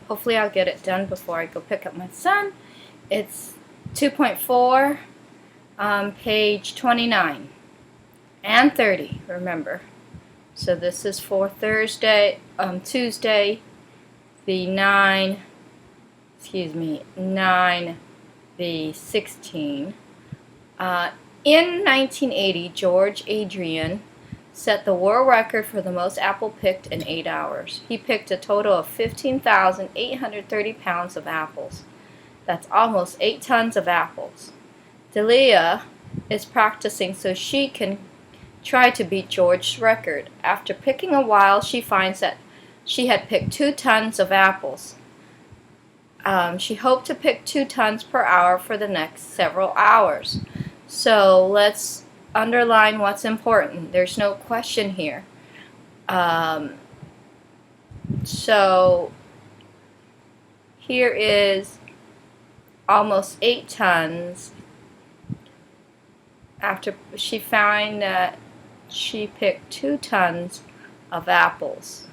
Hopefully I'll get it done before I go pick up my son. It's 2.4, page 29 and 30, remember. So this is for Tuesday, the 9 the 16. In 1980, George Adrian set the world record for the most apple picked in 8 hours. He picked a total of 15,830 pounds of apples. That's almost 8 tons of apples. Delia is practicing so she can try to beat George's record. After picking a while, she finds that she had picked 2 tons of apples. She hoped to pick 2 tons per hour for the next several hours. So let's underline what's important. There's no question here. So here is almost 8 tons after she found that she picked 2 tons of apples.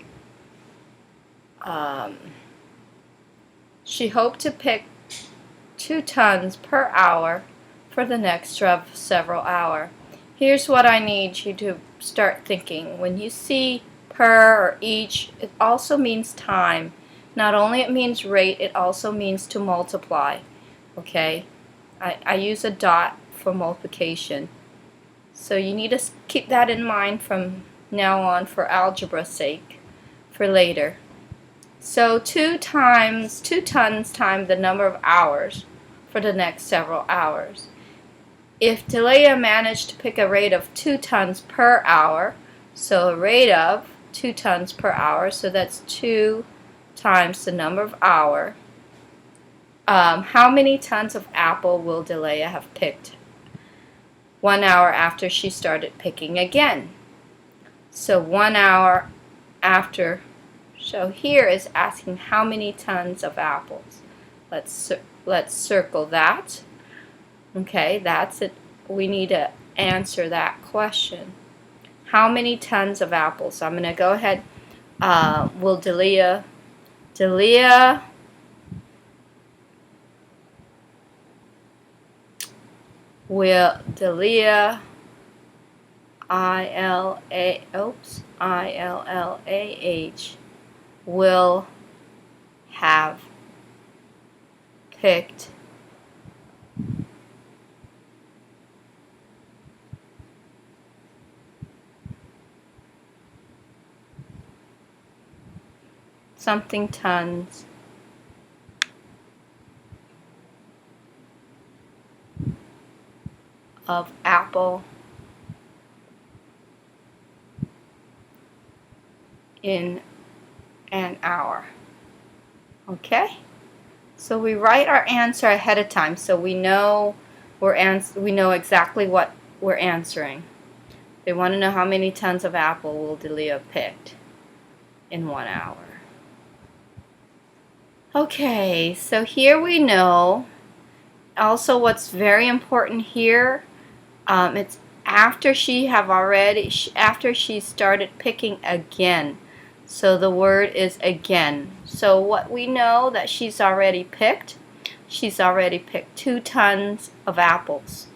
She hoped to pick 2 tons per hour for the next several hours. Here's what I need you to start thinking. When you see per or each, it also means time. Not only it means rate, it also means to multiply. Okay? I use a dot for multiplication. So you need to keep that in mind from now on for algebra's sake, for later. So 2 tons times the number of hours for the next several hours. If Delia managed to pick a rate of 2 tons per hour, so a rate of 2 tons per hour, so that's 2 times the number of hours. How many tons of apple will Delia have picked 1 hour after she started picking again? So 1 hour after. So here is asking how many tons of apples. Let's circle that. Okay, that's it. We need to answer that question. How many tons of apples? So I'm going to go ahead. Will Delia ILLAH will have picked something tons of apple in an hour. Okay? So we write our answer ahead of time so we know we know exactly what we're answering. They want to know how many tons of apple will Delia picked in 1 hour. Okay, so here we know. Also, what's very important here, it's after she started picking again. So the word is again. So what we know that she's already picked 2 tons of apples.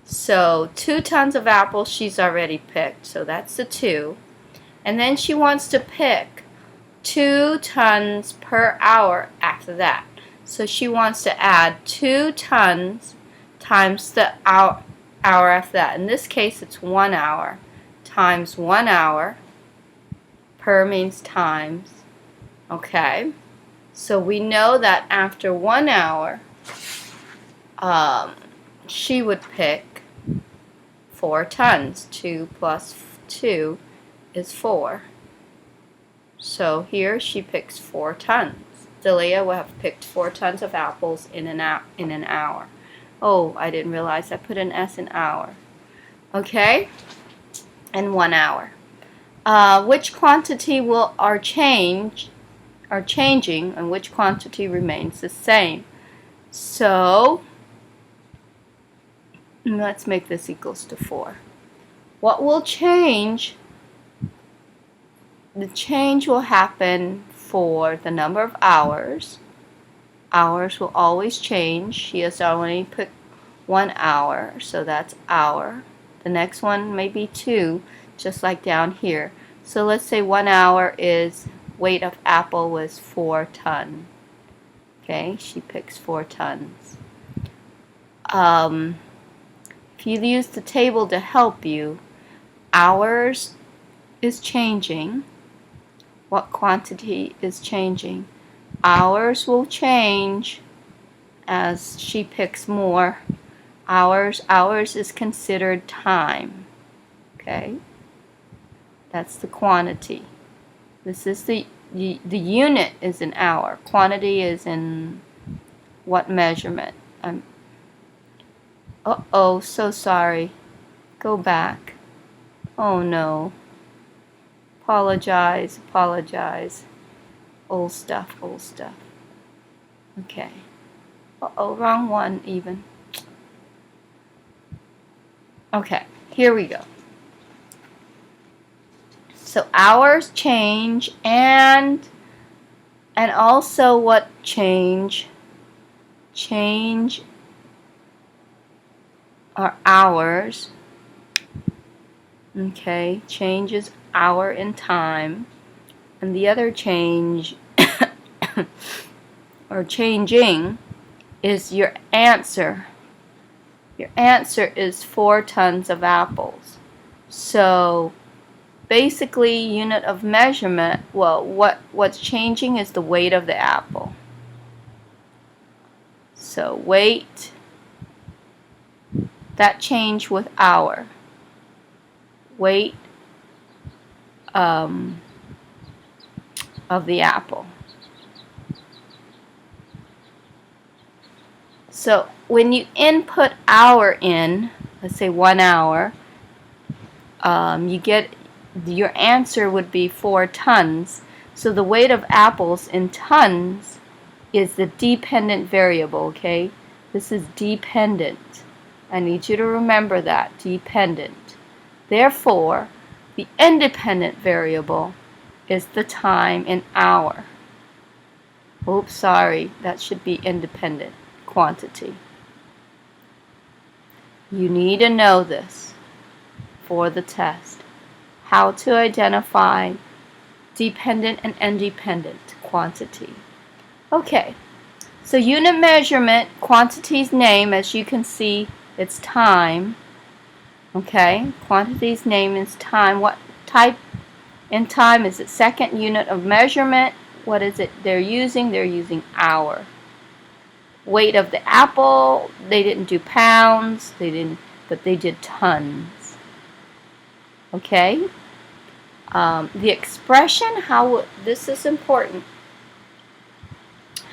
So 2 tons of apples she's already picked. So that's the 2. And then she wants to pick 2 tons per hour after that. So she wants to add 2 tons times the hour after that. In this case, it's 1 hour times 1 hour. Per means times. Okay. So we know that after 1 hour, she would pick 4 tons. 2 plus 2 is 4. So here she picks 4 tons. Delia will have picked 4 tons of apples in an hour. Oh, I didn't realize I put an S in hour. Okay? And 1 hour. Which quantity are changing and which quantity remains the same? So let's make this equals to 4. What will change the change will happen for the number of hours. Hours will always change. She has only put 1 hour, so that's hour. The next one may be 2, just like down here. So let's say 1 hour is weight of apple was 4 tons. Okay, she picks 4 tons. If you use the table to help you, hours is changing. What quantity is changing? Hours will change as she picks more hours. Hours is considered time. Okay, that's the quantity. This is the unit is in hour. Quantity is in what measurement? Uh-oh, so sorry. Go back. Oh no. Apologize, apologize. Old stuff, old stuff. Okay. Uh-oh, wrong one even. Okay, here we go. So hours change, and also what change? Change are hours. Okay, change is hour in time. And the other change or changing is your answer. Your answer is 4 tons of apples. So basically, unit of measurement, well, what's changing is the weight of the apple. So weight, that changed with hour. Weight of the apple. So when you input hour in, let's say 1 hour, you get your answer would be 4 tons. So the weight of apples in tons is the dependent variable, okay? This is dependent. I need you to remember that, dependent. Therefore, the independent variable is the time in hour. Oops, sorry, that should be independent quantity. You need to know this for the test. How to identify dependent and independent quantity. Okay, so unit measurement, quantity's name, as you can see, it's time. Okay, quantity's name is time. What type in time is it? Second unit of measurement. What is it they're using? They're using hour. Weight of the apple, they didn't do pounds, but they did tons. Okay. The expression, this is important.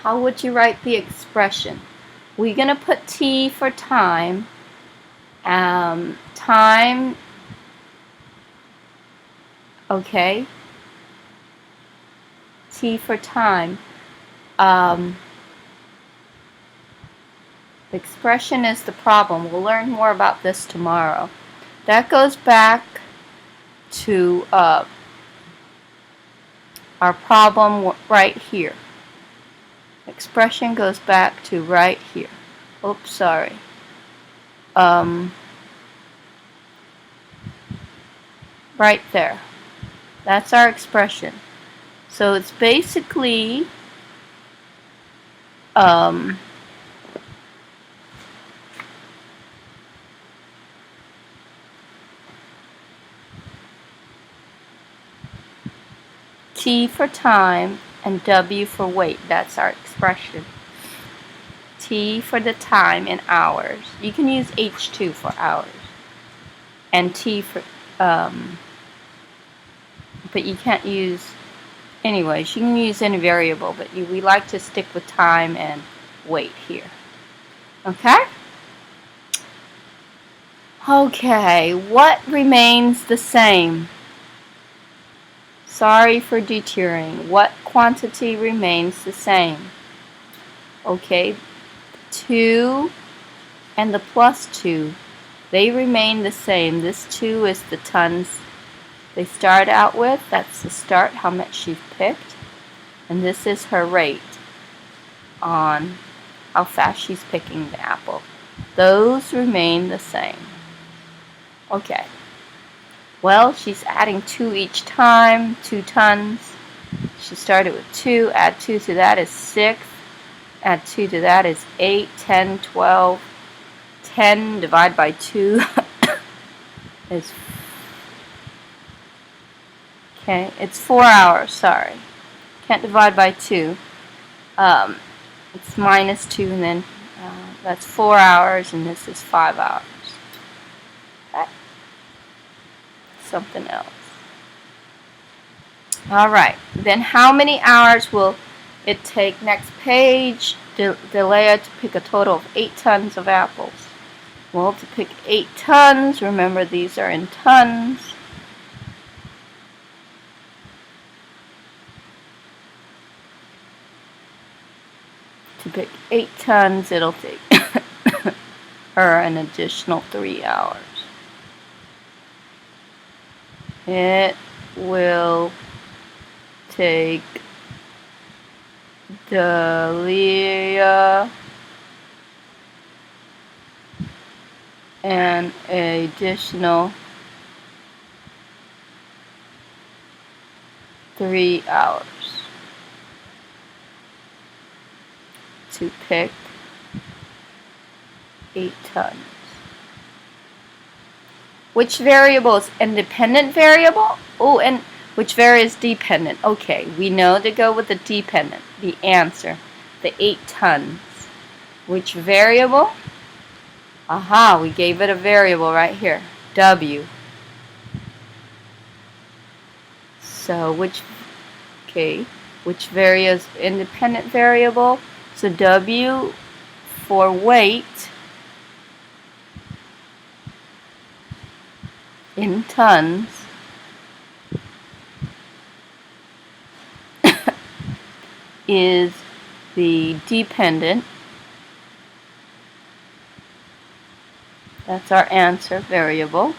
How would you write the expression? We're going to put T for time. Time, okay. T for time. The expression is the problem. We'll learn more about this tomorrow. That goes back to our problem right here. Expression goes back to right here. Oops, sorry. Right there. That's our expression. So it's basically T for time and W for weight. That's our expression. T for the time in hours. You can use H2 for hours. And T for, but you can't use, anyways, you can use any variable, but we like to stick with time and weight here. Okay? Okay, what remains the same? Sorry for detouring. What quantity remains the same? Okay, 2 and the plus 2, they remain the same. This 2 is the tons they start out with. That's the start, how much she picked. And this is her rate on how fast she's picking the apple. Those remain the same. Okay. Well, she's adding 2 each time, 2 tons. She started with 2, add 2 to that is 6, add 2 to that is 8, 10, 12, 10 divided by 2 is, okay, it's 4 hours, sorry. Can't divide by 2. It's minus 2, and then that's 4 hours, and this is 5 hours. Okay. Something else. Alright, then how many hours will it take? Next page, Delia to pick a total of 8 tons of apples. Well, to pick 8 tons, remember these are in tons. To pick 8 tons, it'll take her an additional 3 hours. It will take Delia an additional 3 hours to pick 8 tons. Which variable is independent variable? Oh, and which variable is dependent? Okay, we know to go with the dependent, the answer, the 8 tons. Which variable? Aha, we gave it a variable right here, W. So which variable is independent variable? So W for weight in tons is the dependent. That's our answer variable.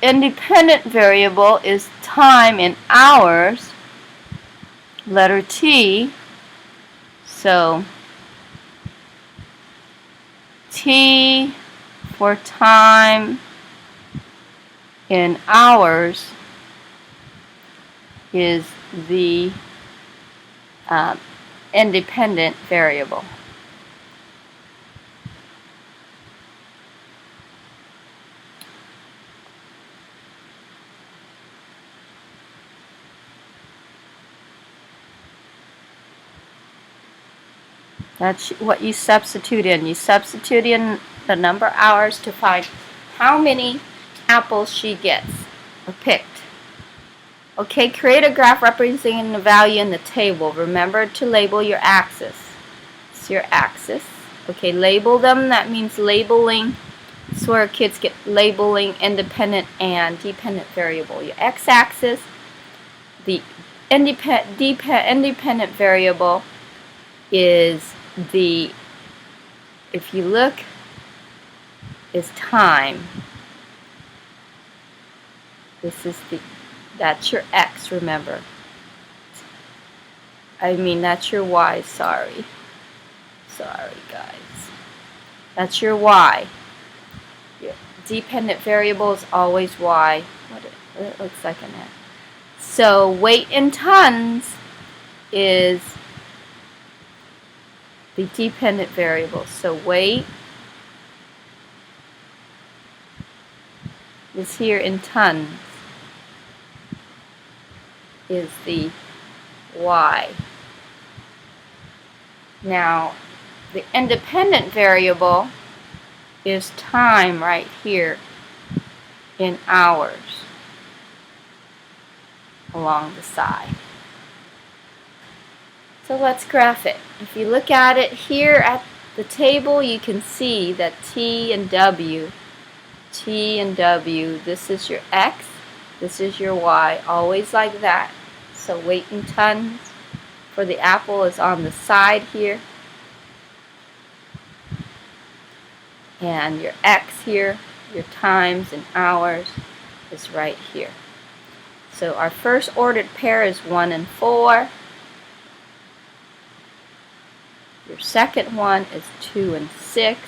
Independent variable is time in hours, letter T. So T for time in hours is the independent variable. That's what you substitute in. You substitute in the number of hours to find how many apples she gets or picked. Okay, create a graph representing the value in the table. Remember to label your axis. It's your axis. Okay, label them. That means labeling. It's where kids get labeling independent and dependent variable. Your x-axis, the independent variable is the, if you look, is time. This is the, that's your x, remember. I mean, that's your y, sorry. Sorry, guys. That's your y. Your dependent variable is always y. What it looks like an x. So weight in tons is the dependent variable. So weight is here in tons, is the y. Now, the independent variable is time right here in hours along the side. So let's graph it. If you look at it here at the table, you can see that T and W, this is your X, this is your Y, always like that. So weight in tons for the apple is on the side here. And your x here, your times and hours, is right here. So our first ordered pair is 1 and 4. Your second one is 2 and 6.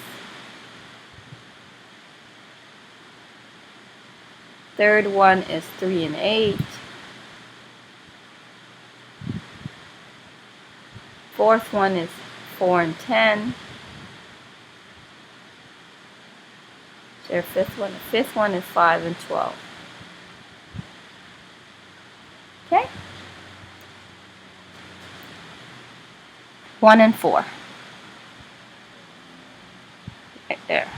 Third one is 3 and 8. Fourth one is 4 and 10. Their fifth one. The fifth one is 5 and 12. Okay? 1 and 4. Right there.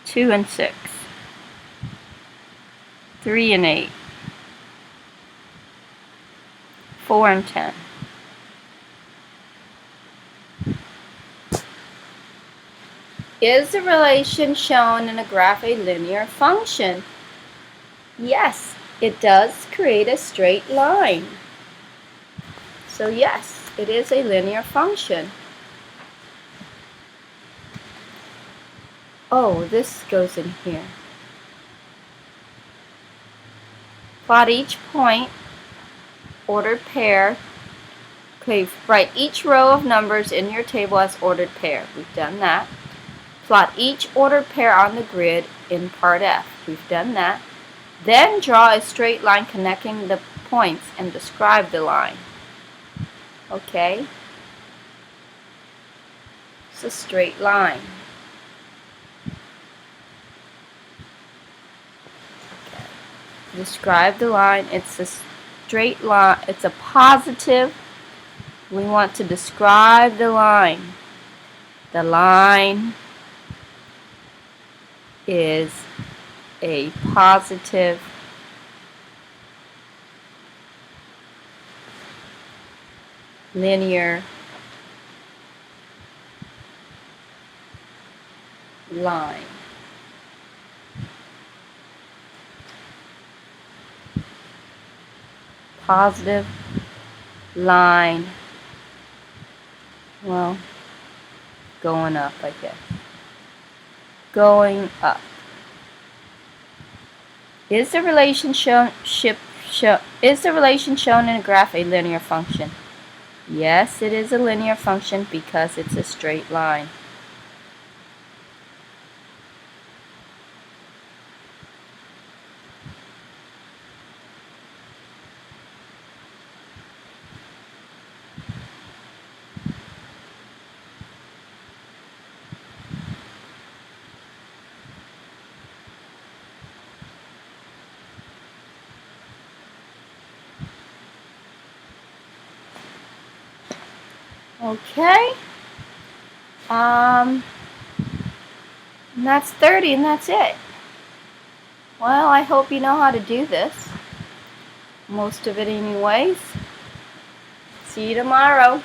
2 and 6. 3 and 8. 4 and 10. Is the relation shown in a graph a linear function? Yes, it does create a straight line. So yes, it is a linear function. Oh, this goes in here. Plot each point, ordered pair. Okay, write each row of numbers in your table as ordered pair. We've done that. Plot each ordered pair on the grid in part F. We've done that. Then draw a straight line connecting the points and describe the line. Okay? It's a straight line. Okay. Describe the line. It's a straight line. It's a positive. We want to describe the line. The line is a positive linear line. Positive line, well, going up, I guess. Going up. Is the relation shown in a graph a linear function? Yes, it is a linear function because it's a straight line. Okay. And that's 30 and that's it. Well, I hope you know how to do this. Most of it anyways. See you tomorrow.